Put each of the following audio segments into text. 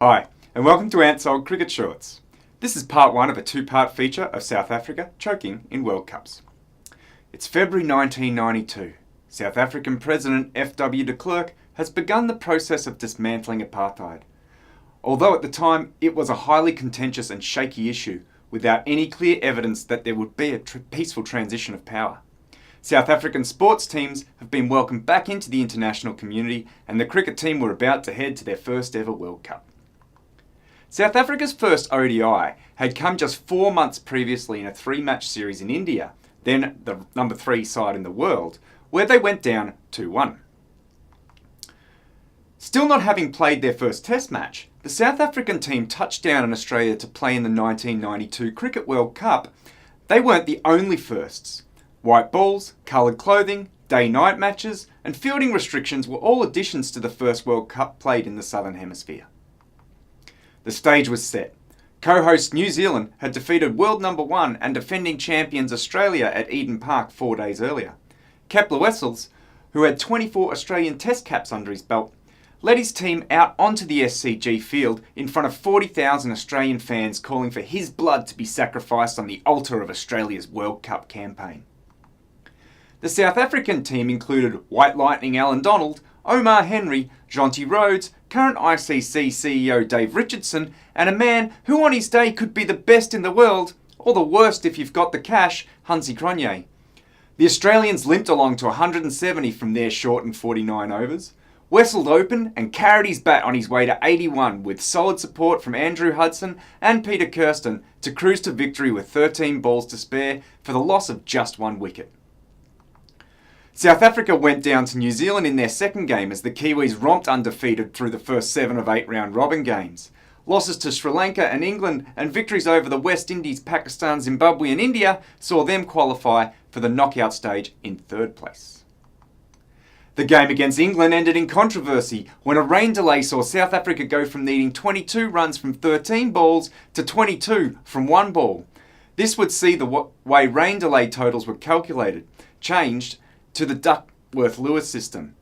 Hi, and welcome to Ant's Old Cricket Shorts. This is part one of a two-part feature of South Africa choking in World Cups. It's February 1992. South African President F.W. de Klerk has begun the process of dismantling apartheid. Although at the time it was a highly contentious and shaky issue, without any clear evidence that there would be a peaceful transition of power. South African sports teams have been welcomed back into the international community, and the cricket team were about to head to their first ever World Cup. South Africa's first ODI had come just 4 months previously in a 3-match series in India, then the number 3 side in the world, where they went down 2-1. Still not having played their first test match, the South African team touched down in Australia to play in the 1992 Cricket World Cup. They weren't the only firsts. White balls, coloured clothing, day-night matches, and fielding restrictions were all additions to the first World Cup played in the Southern Hemisphere. The stage was set. Co-host New Zealand had defeated world number 1 and defending champions Australia at Eden Park 4 days earlier. Kepler Wessels, who had 24 Australian Test caps under his belt, led his team out onto the SCG field in front of 40,000 Australian fans calling for his blood to be sacrificed on the altar of Australia's World Cup campaign. The South African team included White Lightning Alan Donald, Omar Henry, Jonty Rhodes, current ICC CEO Dave Richardson, and a man who on his day could be the best in the world, or the worst if you've got the cash, Hansie Cronje. The Australians limped along to 170 from their shortened 49 overs. Wessels opened and carried his bat on his way to 81 with solid support from Andrew Hudson and Peter Kirsten to cruise to victory with 13 balls to spare for the loss of just 1 wicket. South Africa went down to New Zealand in their second game as the Kiwis romped undefeated through the first 7 of 8 round robin games. Losses to Sri Lanka and England and victories over the West Indies, Pakistan, Zimbabwe and India saw them qualify for the knockout stage in 3rd place. The game against England ended in controversy when a rain delay saw South Africa go from needing 22 runs from 13 balls to 22 from 1 ball. This would see the way rain delay totals were calculated changed to the Duckworth-Lewis system.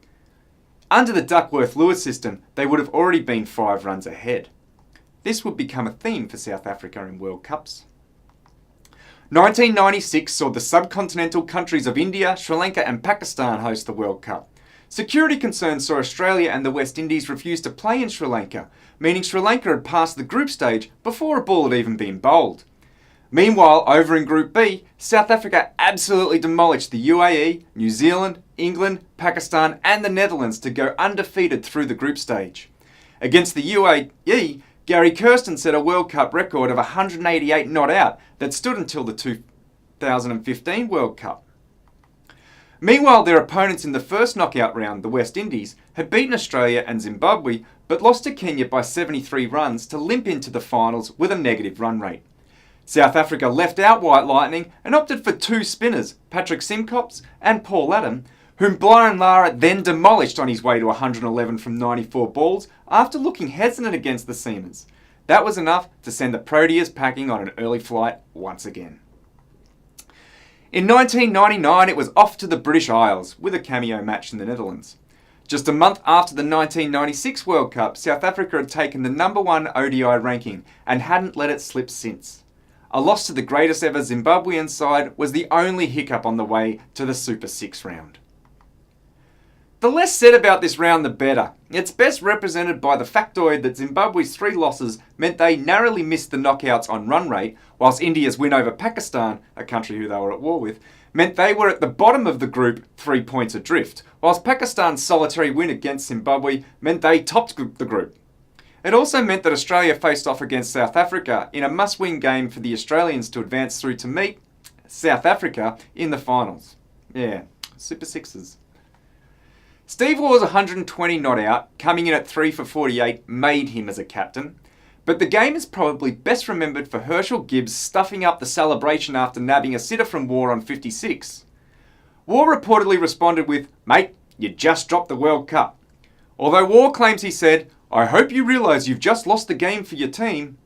Under the Duckworth-Lewis system, they would have already been 5 runs ahead. This would become a theme for South Africa in World Cups. 1996 saw the subcontinental countries of India, Sri Lanka and Pakistan host the World Cup. Security concerns saw Australia and the West Indies refuse to play in Sri Lanka, meaning Sri Lanka had passed the group stage before a ball had even been bowled. Meanwhile, over in Group B, South Africa absolutely demolished the UAE, New Zealand, England, Pakistan and the Netherlands to go undefeated through the group stage. Against the UAE, Gary Kirsten set a World Cup record of 188 not out that stood until the 2015 World Cup. Meanwhile, their opponents in the first knockout round, the West Indies, had beaten Australia and Zimbabwe but lost to Kenya by 73 runs to limp into the finals with a negative run rate. South Africa left out White Lightning and opted for 2 spinners, Patrick Simcox and Paul Adam, whom Brian Lara then demolished on his way to 111 from 94 balls after looking hesitant against the seamers. That was enough to send the Proteas packing on an early flight once again. In 1999 it was off to the British Isles with a cameo match in the Netherlands. Just a month after the 1996 World Cup, South Africa had taken the number 1 ODI ranking and hadn't let it slip since. A loss to the greatest ever Zimbabwean side was the only hiccup on the way to the Super 6 round. The less said about this round the better. It's best represented by the factoid that Zimbabwe's 3 losses meant they narrowly missed the knockouts on run rate, whilst India's win over Pakistan, a country who they were at war with, meant they were at the bottom of the group 3 points adrift, whilst Pakistan's solitary win against Zimbabwe meant they topped the group. It also meant that Australia faced off against South Africa in a must-win game for the Australians to advance through to meet South Africa in the finals. Yeah, Super Sixes. Steve Waugh's 120 not out, coming in at 3 for 48, made him as a captain. But the game is probably best remembered for Hershel Gibbs stuffing up the celebration after nabbing a sitter from Waugh on 56. Waugh reportedly responded with, "Mate, you just dropped the World Cup." Although Waugh claims he said, "I hope you realise you've just lost the game for your team."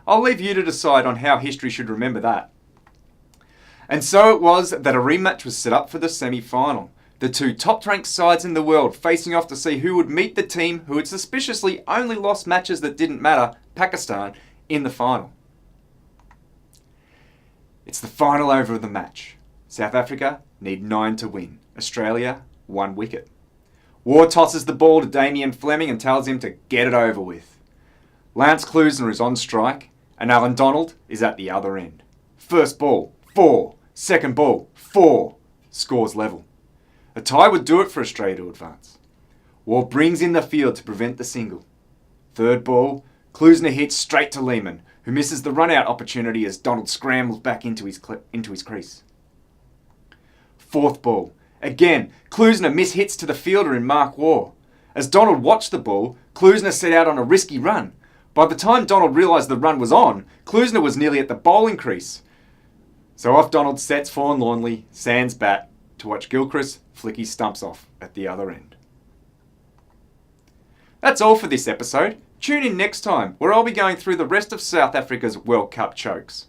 I'll leave you to decide on how history should remember that. And so it was that a rematch was set up for the semi-final. The two top-ranked sides in the world facing off to see who would meet the team who had suspiciously only lost matches that didn't matter, Pakistan, in the final. It's the final over of the match. South Africa need 9 to win. Australia, 1 wicket. Waugh tosses the ball to Damien Fleming and tells him to get it over with. Lance Klusener is on strike and Alan Donald is at the other end. First ball, 4. Second ball, 4. Scores level. A tie would do it for Australia to advance. Waugh brings in the field to prevent the single. Third ball, Klusener hits straight to Lehmann, who misses the run-out opportunity as Donald scrambles back into his crease. Fourth ball, again, Klusener mishits to the fielder in Mark Waugh. As Donald watched the ball, Klusener set out on a risky run. By the time Donald realised the run was on, Klusener was nearly at the bowling crease. So off Donald sets forlornly, sans bat, to watch Gilchrist flick his stumps off at the other end. That's all for this episode. Tune in next time, where I'll be going through the rest of South Africa's World Cup chokes.